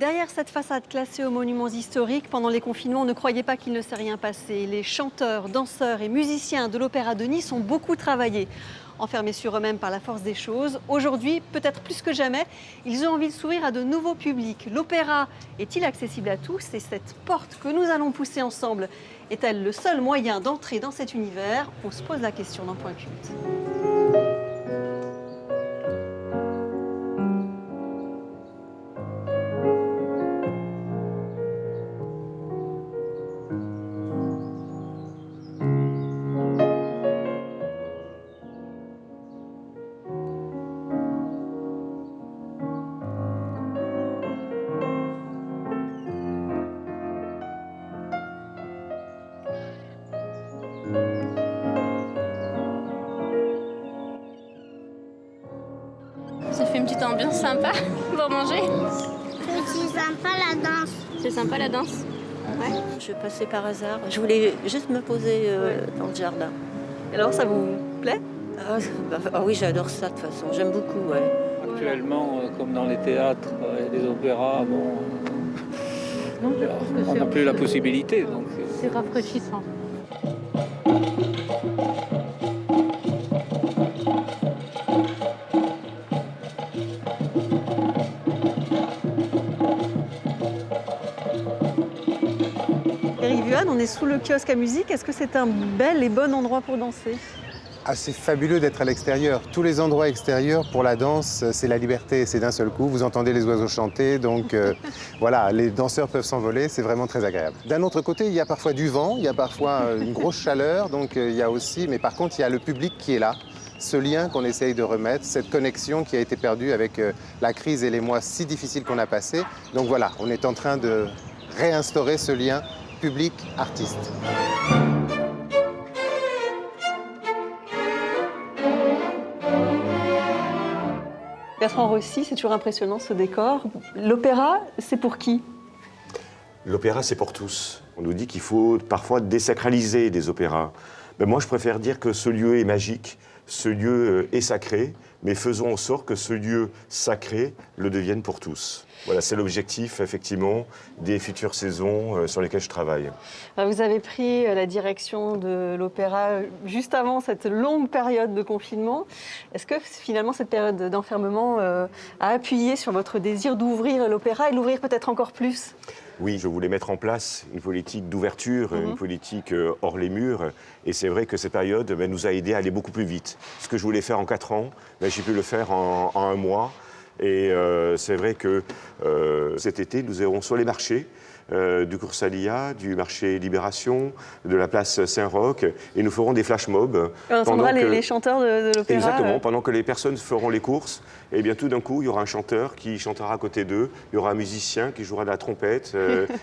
derrière cette façade classée aux monuments historiques, pendant les confinements, ne croyez pas qu'il ne s'est rien passé. Les chanteurs, danseurs et musiciens de l'Opéra de Nice ont beaucoup travaillé. Enfermés sur eux-mêmes par la force des choses, aujourd'hui, peut-être plus que jamais, ils ont envie de s'ouvrir à de nouveaux publics. L'opéra est-il accessible à tous? Et cette porte que nous allons pousser ensemble est-elle le seul moyen d'entrer dans cet univers? On se pose la question dans Point Culte. Ça fait une petite ambiance sympa pour manger. C'est sympa la danse. C'est sympa la danse. Ouais. Je passais par hasard. Je voulais juste me poser dans le jardin. Alors, ça vous plaît? Oui, j'adore ça de toute façon. J'aime beaucoup, ouais. Actuellement, comme dans les théâtres et les opéras, on n'a plus la possibilité. Donc, C'est rafraîchissant. Eric Vuan, on est sous le kiosque à musique. Est-ce que c'est un bel et bon endroit pour danser? C'est fabuleux d'être à l'extérieur. Tous les endroits extérieurs pour la danse, c'est la liberté, c'est d'un seul coup. Vous entendez les oiseaux chanter, donc voilà, les danseurs peuvent s'envoler, c'est vraiment très agréable. D'un autre côté, il y a parfois du vent, il y a parfois une grosse chaleur, donc il y a aussi, mais par contre, il y a le public qui est là. Ce lien qu'on essaye de remettre, cette connexion qui a été perdue avec la crise et les mois si difficiles qu'on a passés. Donc voilà, on est en train de réinstaurer ce lien public-artiste. Bertrand Rossi, c'est toujours impressionnant ce décor. L'opéra, c'est pour qui? L'opéra, c'est pour tous. On nous dit qu'il faut parfois désacraliser des opéras. Ben moi, je préfère dire que ce lieu est magique, ce lieu est sacré, mais faisons en sorte que ce lieu sacré le devienne pour tous. Voilà, c'est l'objectif, effectivement, des futures saisons sur lesquelles je travaille. Vous avez pris la direction de l'opéra juste avant cette longue période de confinement. Est-ce que finalement cette période d'enfermement a appuyé sur votre désir d'ouvrir l'opéra et l'ouvrir peut-être encore plus? Oui, je voulais mettre en place une politique d'ouverture, une politique hors les murs. Et c'est vrai que cette période nous a aidés à aller beaucoup plus vite. Ce que je voulais faire en 4 ans, j'ai pu le faire en 1 mois. Et c'est vrai que cet été, nous irons sur les marchés du Coursalia, du marché Libération, de la place Saint-Roch, et nous ferons des flash mobs. On entendra les chanteurs de l'opéra. Exactement, pendant que les personnes feront les courses, et bien tout d'un coup, il y aura un chanteur qui chantera à côté d'eux, il y aura un musicien qui jouera de la trompette,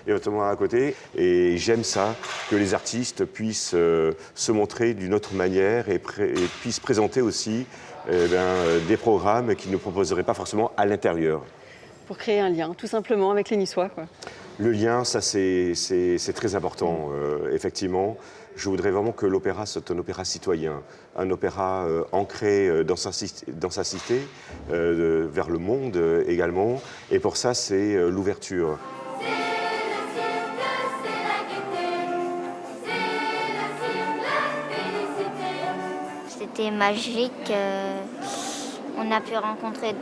éventuellement à côté. Et j'aime ça, que les artistes puissent se montrer d'une autre manière et puissent présenter aussi des programmes qu'ils ne proposeraient pas forcément à l'intérieur. Pour créer un lien, tout simplement, avec les Niçois, quoi. Le lien, ça c'est très important, effectivement. Je voudrais vraiment que l'opéra soit un opéra citoyen, un opéra ancré dans sa cité, vers le monde également. Et pour ça, c'est l'ouverture. C'était magique. On a pu rencontrer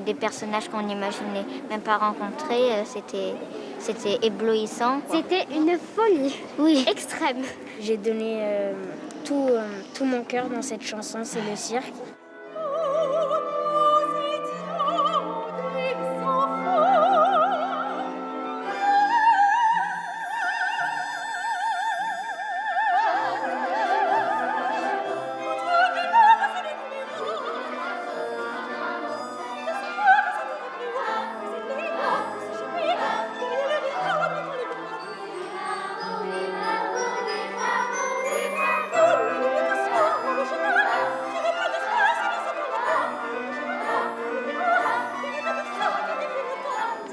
des personnages qu'on n'imaginait même pas rencontrer. C'était éblouissant. C'était une folie, Oui. extrême. J'ai donné tout mon cœur dans cette chanson, c'est le cirque.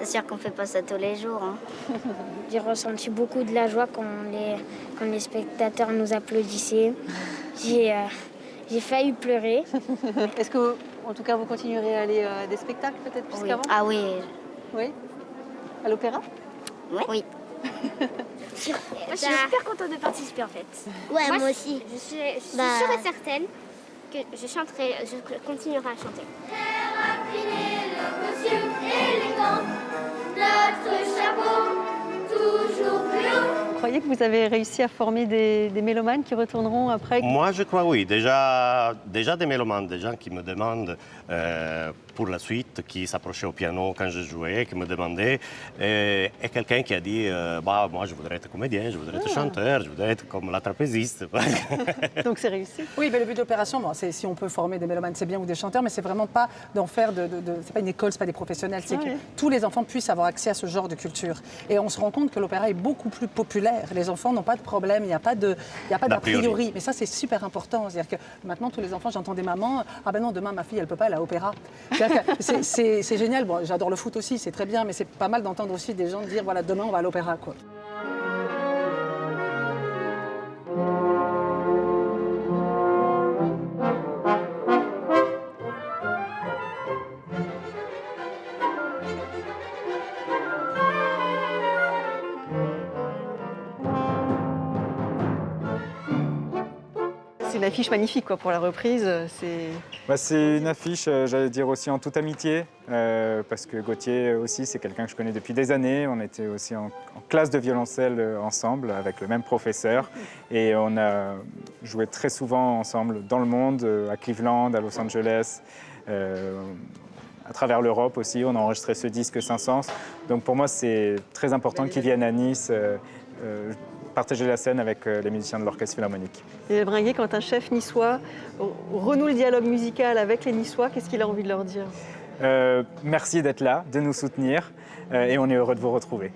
C'est sûr qu'on fait pas ça tous les jours. Hein. J'ai ressenti beaucoup de la joie quand les spectateurs nous applaudissaient. J'ai failli pleurer. Est-ce que, en tout cas, vous continuerez à aller à des spectacles peut-être plus Oui. qu'avant? Ah oui. Oui. à l'opéra? Oui. Moi, je suis super contente de participer en fait. Ouais, moi aussi. Je suis Bah. sûre et certaine que je continuerai à chanter. Vous croyez que vous avez réussi à former des mélomanes qui retourneront après? Moi, je crois oui. Déjà des mélomanes, des gens qui me demandent pour la suite, qui s'approchaient au piano quand je jouais, qui me demandaient. Et quelqu'un qui a dit bah, moi, je voudrais être comédien, je voudrais être chanteur, je voudrais être comme la trapéziste. Donc c'est réussi. Oui, mais le but de l'opération, bon, c'est si on peut former des mélomanes, c'est bien, ou des chanteurs, mais c'est vraiment pas d'en faire c'est pas une école, c'est pas des professionnels, c'est que tous les enfants puissent avoir accès à ce genre de culture. Et on se rend compte que l'opéra est beaucoup plus populaire. Les enfants n'ont pas de problème, il n'y a pas d'a priori. Mais ça, c'est super important. C'est-à-dire que maintenant, tous les enfants, j'entends des mamans, ah ben non, demain, ma fille, elle peut pas aller à l'opéra. C'est génial. Bon, j'adore le foot aussi, c'est très bien, mais c'est pas mal d'entendre aussi des gens dire, voilà, demain, on va à l'opéra, quoi. C'est une affiche magnifique quoi, pour la reprise. C'est une affiche, j'allais dire aussi en toute amitié, parce que Gauthier aussi, c'est quelqu'un que je connais depuis des années. On était aussi en classe de violoncelle ensemble, avec le même professeur. Et on a joué très souvent ensemble dans le monde, à Cleveland, à Los Angeles, à travers l'Europe aussi. On a enregistré ce disque Saint-Saëns. Donc pour moi, c'est très important qu'il vienne à Nice. Partager la scène avec les musiciens de l'Orchestre Philharmonique. Et Bringuet, quand un chef niçois renoue le dialogue musical avec les Niçois, qu'est-ce qu'il a envie de leur dire? Merci d'être là, de nous soutenir et on est heureux de vous retrouver.